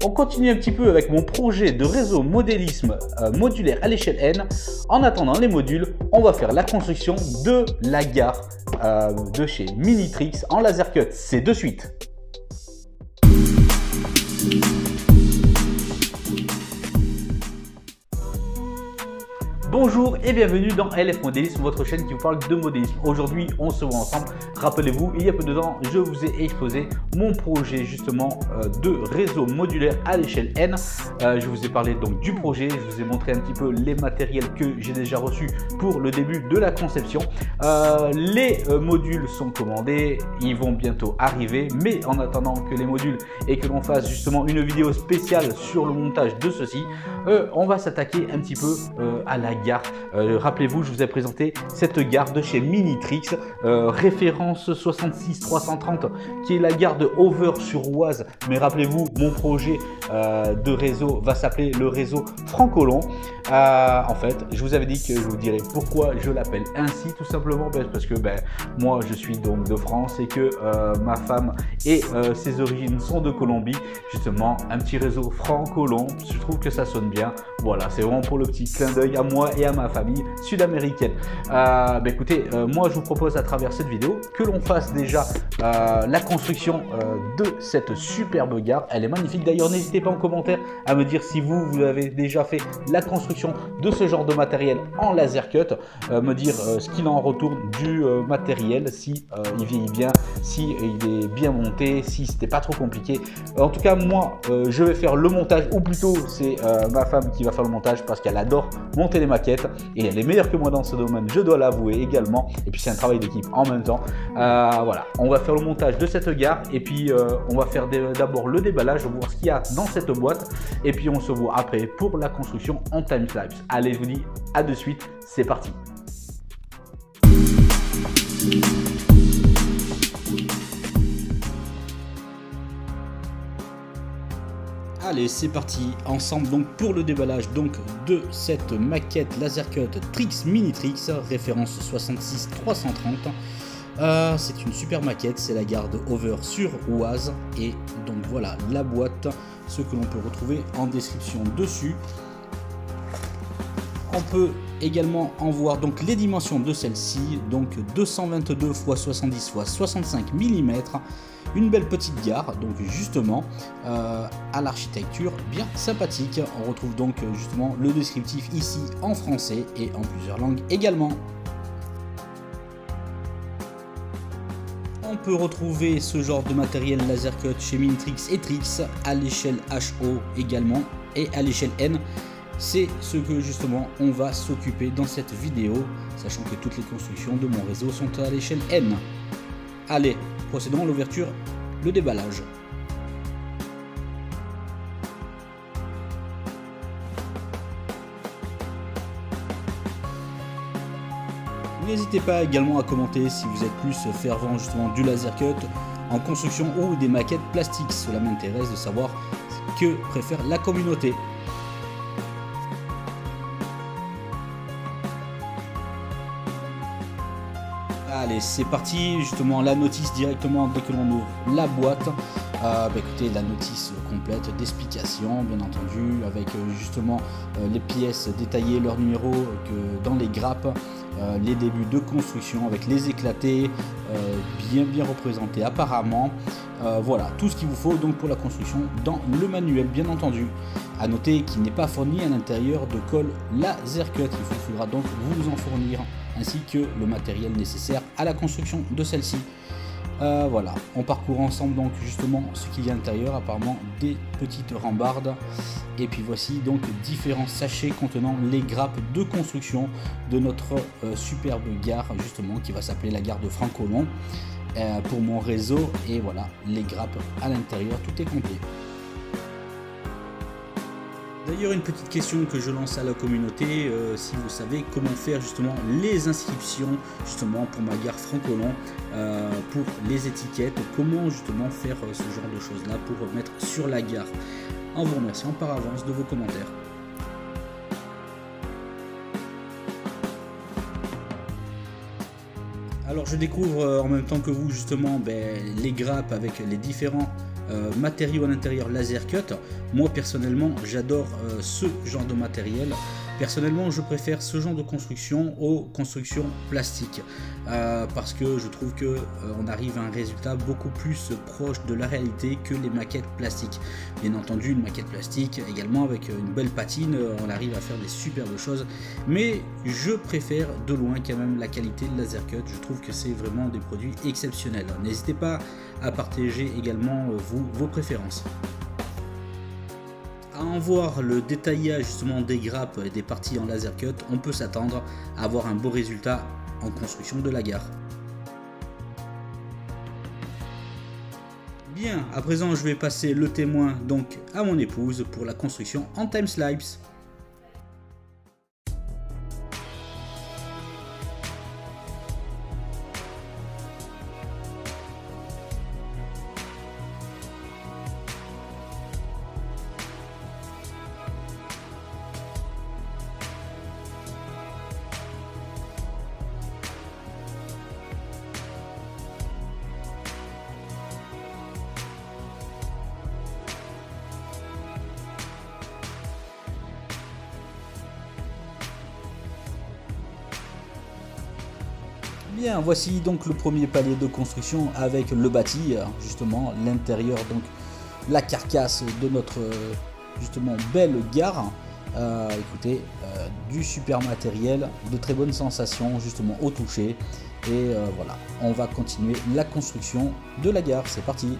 On continue un petit peu avec mon projet de réseau modélisme modulaire à l'échelle N. En attendant les modules, on va faire la construction de la gare de chez Minitrix en laser cut. C'est de suite. Bonjour et bienvenue dans LF Modélisme, votre chaîne qui vous parle de modélisme. Aujourd'hui, on se voit ensemble. Rappelez-vous, il y a peu de temps, je vous ai exposé mon projet justement de réseau modulaire à l'échelle N. Je vous ai parlé donc du projet, je vous ai montré un petit peu les matériels que j'ai déjà reçus pour le début de la conception. Les modules sont commandés, ils vont bientôt arriver, mais en attendant que les modules et que l'on fasse justement une vidéo spéciale sur le montage de ceci, on va s'attaquer un petit peu à la gare. Rappelez-vous, je vous ai présenté cette gare de chez Minitrix, référence 66330, qui est la gare de Over-sur-Oise. Mais rappelez-vous, mon projet de réseau va s'appeler le réseau Francolon. En fait, je vous avais dit que je vous dirais pourquoi je l'appelle ainsi, tout simplement parce que moi je suis donc de France et que ma femme et ses origines sont de Colombie. Justement, un petit réseau francolon, je trouve que ça sonne bien. Voilà, c'est vraiment pour le petit clin d'œil à moi et à ma famille sud-américaine. Écoutez, moi je vous propose à travers cette vidéo que l'on fasse déjà la construction de cette superbe gare. Elle est magnifique. D'ailleurs, n'hésitez pas en commentaire à me dire si vous avez déjà fait la construction de ce genre de matériel en laser cut, me dire ce qu'il en retourne du matériel, si il vieillit bien, si il est bien monté, si c'était pas trop compliqué. En tout cas, moi je vais faire le montage, ou plutôt c'est ma femme qui va faire le montage parce qu'elle adore monter les maquettes et elle est meilleure que moi dans ce domaine, je dois l'avouer également. Et puis c'est un travail d'équipe en même temps. Voilà, on va faire le montage de cette gare et puis on va faire d'abord le déballage, voir ce qu'il y a dans cette boîte et puis on se voit après pour la construction en time-lapse. Allez, je vous dis à de suite, c'est parti. Allez, c'est parti ensemble donc pour le déballage donc de cette maquette laser cut Trix Minitrix, référence 66330. C'est une super maquette, c'est la gare de Over-sur-Oise et donc voilà la boîte, ce que l'on peut retrouver en description dessus. On peut également en voir donc les dimensions de celle-ci, donc 222 x 70 x 65 mm, une belle petite gare, donc justement à l'architecture bien sympathique. On retrouve donc justement le descriptif ici en français et en plusieurs langues également. On peut retrouver ce genre de matériel laser cut chez Minitrix et Trix à l'échelle HO également et à l'échelle N. C'est ce que justement on va s'occuper dans cette vidéo, sachant que toutes les constructions de mon réseau sont à l'échelle N. Allez, procédons à l'ouverture, le déballage. N'hésitez pas également à commenter si vous êtes plus fervent justement du laser cut en construction ou des maquettes plastiques. Cela m'intéresse de savoir ce que préfère la communauté. Allez, c'est parti, justement la notice directement dès que l'on ouvre la boîte. Écoutez, la notice complète d'explication, bien entendu, avec justement les pièces détaillées, leurs numéros que dans les grappes, les débuts de construction avec les éclatés, bien représentés apparemment. Voilà, tout ce qu'il vous faut donc pour la construction dans le manuel, bien entendu. À noter qu'il n'est pas fourni à l'intérieur de colle laser cut, il vous faudra donc vous en fournir, ainsi que le matériel nécessaire à la construction de celle-ci. Voilà, on parcourt ensemble donc justement ce qu'il y a à l'intérieur, apparemment des petites rambardes. Et puis voici donc différents sachets contenant les grappes de construction de notre superbe gare justement qui va s'appeler la gare de Francolon pour mon réseau. Et voilà, les grappes à l'intérieur, tout est complet. D'ailleurs, une petite question que je lance à la communauté, si vous savez comment faire justement les inscriptions justement pour ma gare Francolon, pour les étiquettes, comment justement faire ce genre de choses là pour mettre sur la gare, en vous remerciant par avance de vos commentaires. Alors je découvre en même temps que vous justement les grappes avec les différents matériaux à l'intérieur laser cut. Moi personnellement j'adore ce genre de matériel. Personnellement je préfère ce genre de construction aux constructions plastiques parce que je trouve que on arrive à un résultat beaucoup plus proche de la réalité que les maquettes plastiques. Bien entendu une maquette plastique également avec une belle patine, on arrive à faire des superbes choses, mais je préfère de loin quand même la qualité de laser cut. Je trouve que c'est vraiment des produits exceptionnels. N'hésitez pas à partager également vous vos préférences. À en voir le détaillage justement des grappes et des parties en laser cut, on peut s'attendre à avoir un beau résultat en construction de la gare. Bien, à présent je vais passer le témoin donc à mon épouse pour la construction en time-lapse. Bien, voici donc le premier palier de construction avec le bâti, justement l'intérieur, donc la carcasse de notre justement belle gare. Écoutez, du super matériel, de très bonnes sensations justement au toucher. Et voilà, on va continuer la construction de la gare, c'est parti.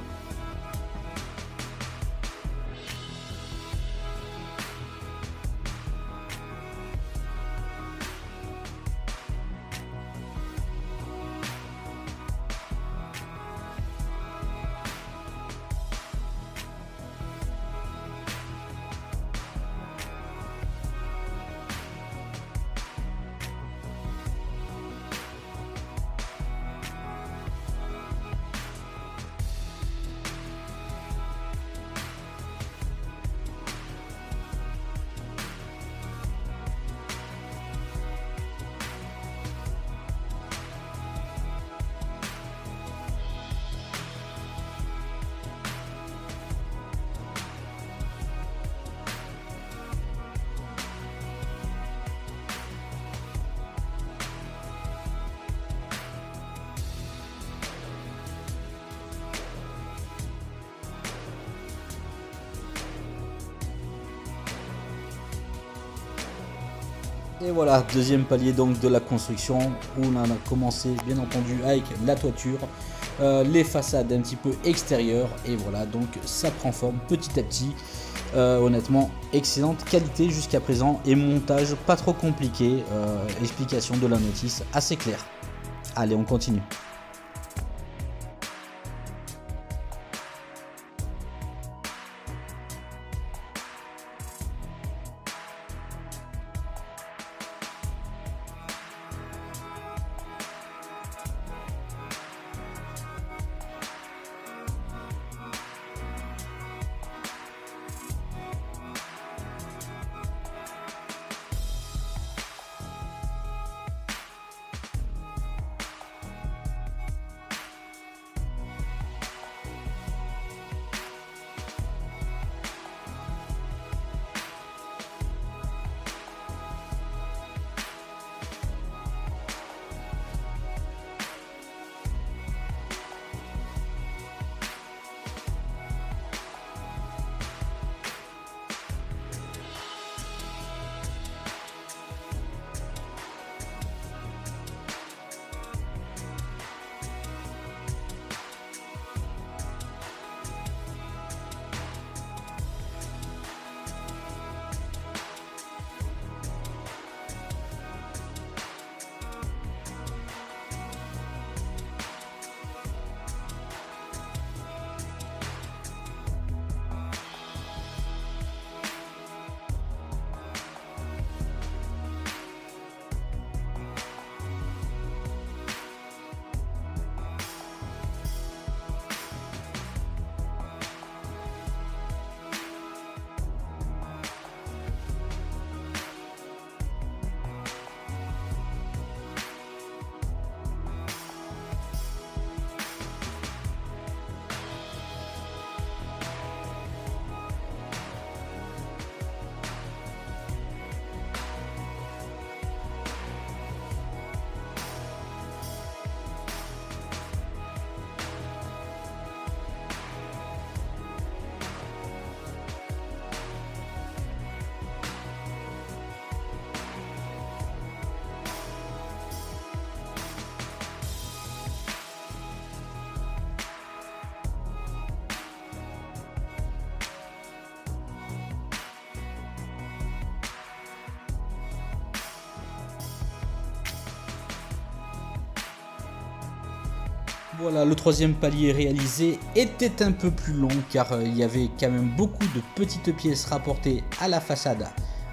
Et voilà, deuxième palier donc de la construction où on a commencé bien entendu avec la toiture, les façades un petit peu extérieures et voilà donc ça prend forme petit à petit. Honnêtement excellente qualité jusqu'à présent et montage pas trop compliqué, explication de la notice assez claire. Allez on continue. Voilà, le troisième palier réalisé était un peu plus long car il y avait quand même beaucoup de petites pièces rapportées à la façade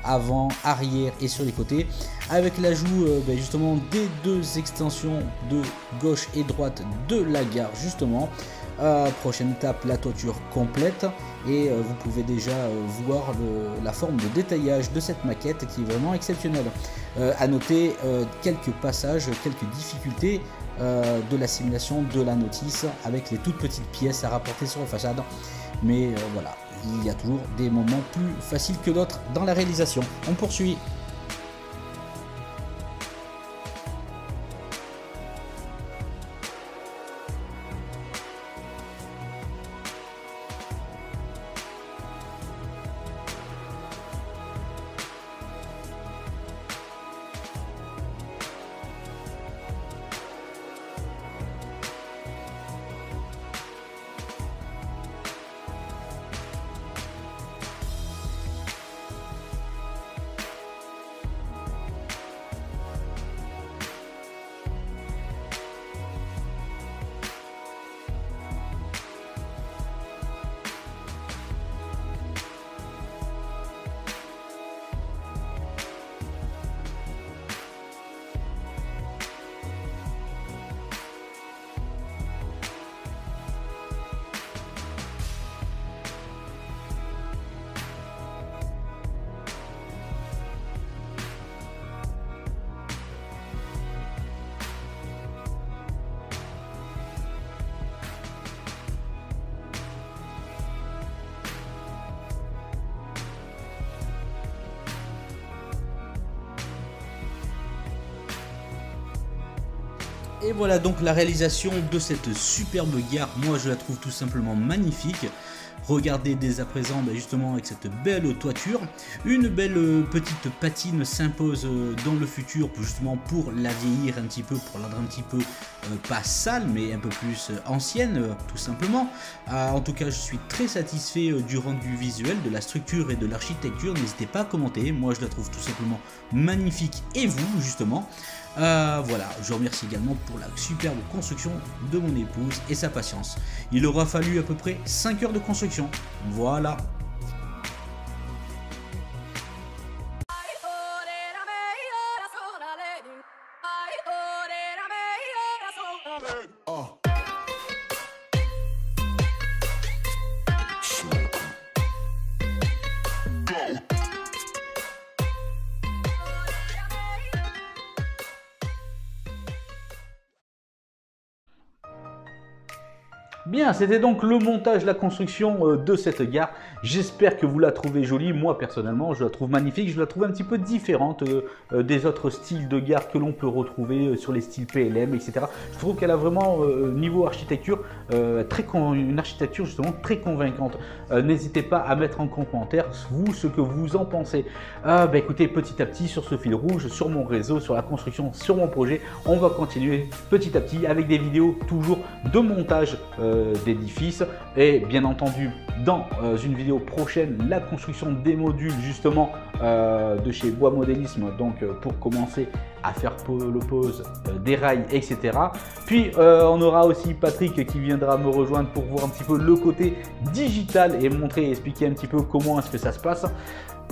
avant, arrière et sur les côtés, avec l'ajout justement des deux extensions de gauche et droite de la gare justement. Prochaine étape, la toiture complète, et vous pouvez déjà voir la forme de détaillage de cette maquette qui est vraiment exceptionnelle. À noter quelques passages, quelques difficultés de la simulation de la notice avec les toutes petites pièces à rapporter sur la façade, mais voilà, il y a toujours des moments plus faciles que d'autres dans la réalisation. On poursuit. Et voilà donc la réalisation de cette superbe gare. Moi je la trouve tout simplement magnifique. Regardez dès à présent justement avec cette belle toiture. Une belle petite patine s'impose dans le futur justement pour la vieillir un petit peu, pour la rendre un petit peu pas sale mais un peu plus ancienne tout simplement. En tout cas je suis très satisfait du rendu visuel, de la structure et de l'architecture. N'hésitez pas à commenter, moi je la trouve tout simplement magnifique, et vous justement. Voilà, je remercie également pour la superbe construction de mon épouse et sa patience. Il aura fallu à peu près 5 heures de construction. Voilà. Bien, c'était donc le montage, la construction de cette gare. J'espère que vous la trouvez jolie. Moi, personnellement, je la trouve magnifique. Je la trouve un petit peu différente des autres styles de gare que l'on peut retrouver sur les styles PLM, etc. Je trouve qu'elle a vraiment, niveau architecture, une architecture justement très convaincante. N'hésitez pas à mettre en commentaire, vous, ce que vous en pensez. Écoutez, petit à petit, sur ce fil rouge, sur mon réseau, sur la construction, sur mon projet, on va continuer petit à petit avec des vidéos toujours de montage d'édifices, et bien entendu dans une vidéo prochaine la construction des modules justement de chez Bois Modélisme, donc pour commencer à faire le pose des rails, etc. Puis on aura aussi Patrick qui viendra me rejoindre pour voir un petit peu le côté digital et montrer et expliquer un petit peu comment est-ce que ça se passe.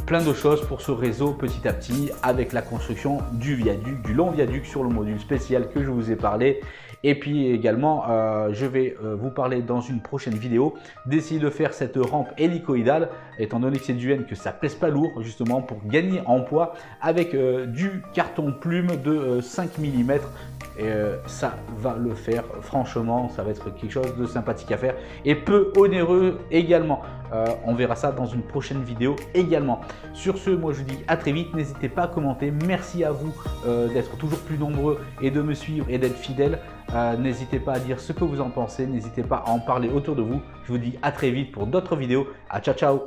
Plein de choses pour ce réseau petit à petit, avec la construction du viaduc, du long viaduc sur le module spécial que je vous ai parlé. Et puis également, je vais vous parler dans une prochaine vidéo d'essayer de faire cette rampe hélicoïdale, étant donné que c'est du N, que ça pèse pas lourd, justement pour gagner en poids avec du carton plume de 5 mm. Et ça va le faire, franchement, ça va être quelque chose de sympathique à faire et peu onéreux également. On verra ça dans une prochaine vidéo également. Sur ce, moi je vous dis à très vite, n'hésitez pas à commenter. Merci à vous d'être toujours plus nombreux et de me suivre et d'être fidèles. N'hésitez pas à dire ce que vous en pensez, n'hésitez pas à en parler autour de vous. Je vous dis à très vite pour d'autres vidéos. Ciao ciao.